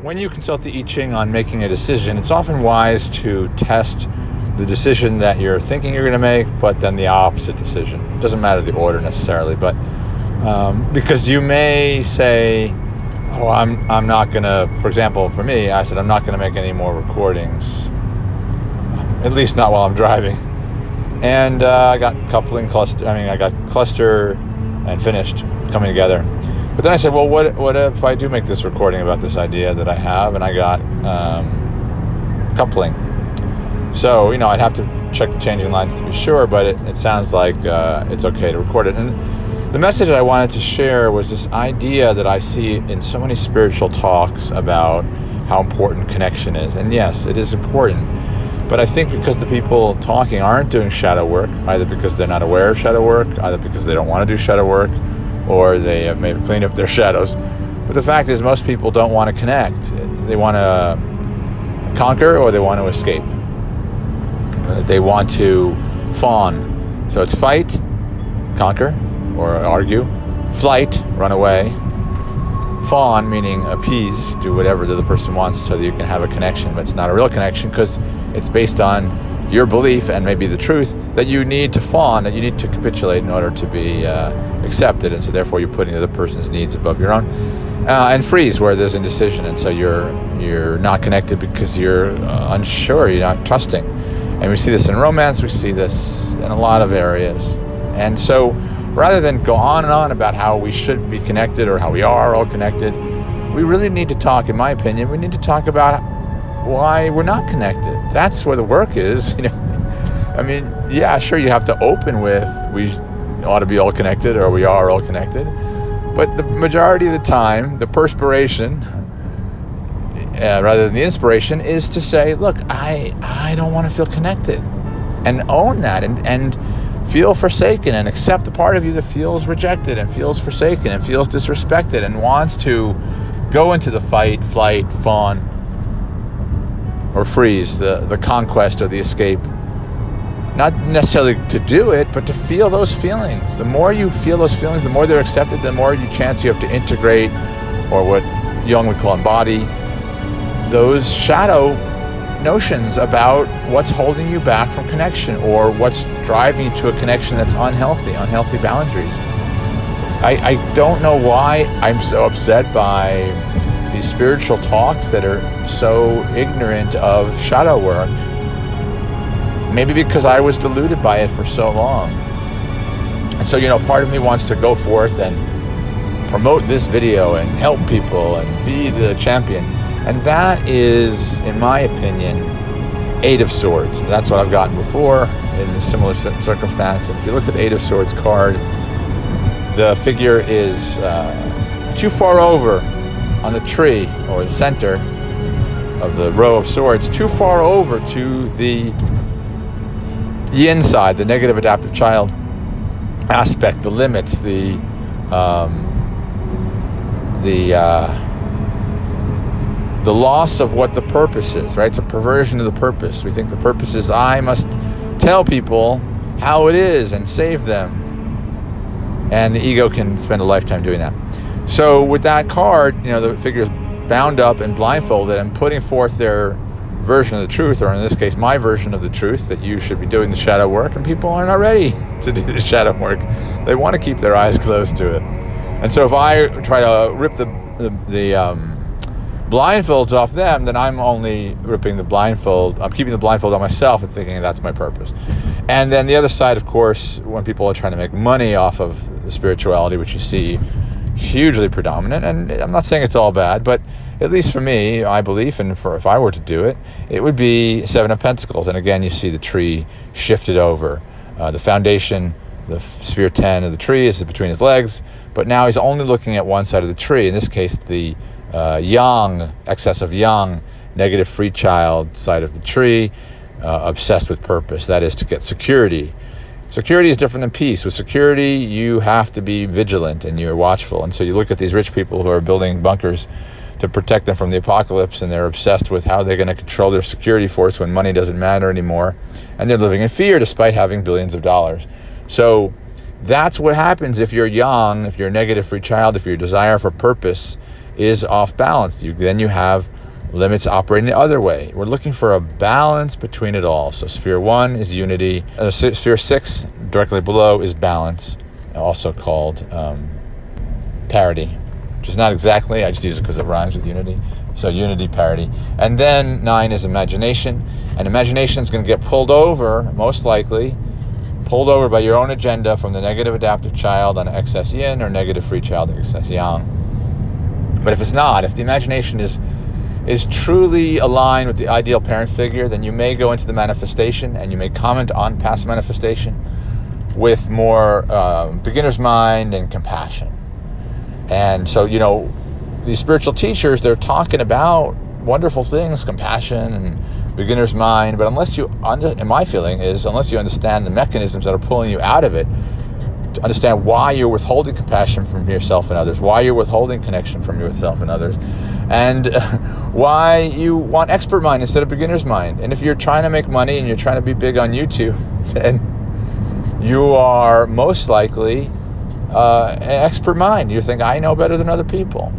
when you consult the I Ching on making a decision, it's often wise to test the decision that you're thinking you're going to make, but then the opposite decision. It doesn't matter the order necessarily, but because you may say, oh, I'm not going to, for example, for me, I said I'm not going to make any more recordings, at least not while I'm driving. And I got cluster and finished coming together. But then I said, well, what if I do make this recording about this idea that I have, and I got coupling. So, I'd have to check the changing lines to be sure, but it sounds like it's okay to record it. And the message I wanted to share was this idea that I see in so many spiritual talks about how important connection is. And yes, it is important. But I think because the people talking aren't doing shadow work, either because they're not aware of shadow work, either because they don't want to do shadow work, or they have maybe cleaned up their shadows. But the fact is, most people don't want to connect. They want to conquer or they want to escape. They want to fawn. So it's fight, conquer, or argue. Flight, run away. Fawn, meaning appease, do whatever the other person wants so that you can have a connection. But it's not a real connection because it's based on your belief and maybe the truth that you need to fawn, that you need to capitulate in order to be accepted. And so therefore you're putting the other person's needs above your own. And freeze, where there's indecision. And so you're not connected because you're unsure, you're not trusting. And we see this in romance, we see this in a lot of areas. And so rather than go on and on about how we should be connected or how we are all connected, we really need to talk, in my opinion, we need to talk about why we're not connected. That's where the work is. I mean, yeah, sure, you have to open with we ought to be all connected or we are all connected. But the majority of the time, the perspiration, rather than the inspiration, is to say, look, I don't want to feel connected. And own that and feel forsaken and accept the part of you that feels rejected and feels forsaken and feels disrespected and wants to go into the fight, flight, fawn, or freeze, the conquest or the escape. Not necessarily to do it, but to feel those feelings. The more you feel those feelings, the more they're accepted, the more chance you have to integrate, or what Jung would call embody, those shadow notions about what's holding you back from connection or what's driving you to a connection that's unhealthy boundaries. I don't know why I'm so upset by these spiritual talks that are so ignorant of shadow work. Maybe because I was deluded by it for so long. And so, part of me wants to go forth and promote this video and help people and be the champion. And that is, in my opinion, Eight of Swords. That's what I've gotten before in a similar circumstance. If you look at the Eight of Swords card, the figure is too far over on the tree, or the center of the row of swords, too far over to the yin side, the negative adaptive child aspect, the limits, the loss of what the purpose is, right? It's a perversion of the purpose. We think the purpose is I must tell people how it is and save them. And the ego can spend a lifetime doing that. So with that card, the figure's bound up and blindfolded and putting forth their version of the truth, or in this case, my version of the truth, that you should be doing the shadow work, and people are not ready to do the shadow work. They want to keep their eyes closed to it. And so if I try to rip the blindfolds off them, then I'm only ripping the blindfold. I'm keeping the blindfold on myself and thinking that's my purpose. And then the other side, of course, when people are trying to make money off of the spirituality, which you see hugely predominant, and I'm not saying it's all bad, but at least for me, my belief, and if I were to do it, it would be Seven of Pentacles. And again, you see the tree shifted over. The foundation, the sphere 10 of the tree is between his legs, but now he's only looking at one side of the tree. In this case, the yang, excess of yang, negative free child side of the tree, obsessed with purpose. That is to get security. Security is different than peace. With security, you have to be vigilant and you're watchful. And so you look at these rich people who are building bunkers to protect them from the apocalypse, and they're obsessed with how they're going to control their security force when money doesn't matter anymore. And they're living in fear despite having billions of dollars. So that's what happens if you're young, if you're a negative free child, if your desire for purpose is off balance. Then you have limits operating the other way. We're looking for a balance between it all. So sphere 1 is unity. Sphere 6, directly below, is balance, also called parity, which is not exactly, I just use it because it rhymes with unity. So unity, parity. And then 9 is imagination. And imagination is going to get pulled over, most likely, pulled over by your own agenda from the negative adaptive child on excess yin or negative free child on excess yang. But if it's not, if the imagination is truly aligned with the ideal parent figure, then you may go into the manifestation and you may comment on past manifestation with more beginner's mind and compassion. And so, these spiritual teachers, they're talking about wonderful things, compassion and beginner's mind, but unless you understand the mechanisms that are pulling you out of it, to understand why you're withholding compassion from yourself and others, why you're withholding connection from yourself and others, and why you want expert mind instead of beginner's mind. And if you're trying to make money and you're trying to be big on YouTube, then you are most likely an expert mind. You think, I know better than other people.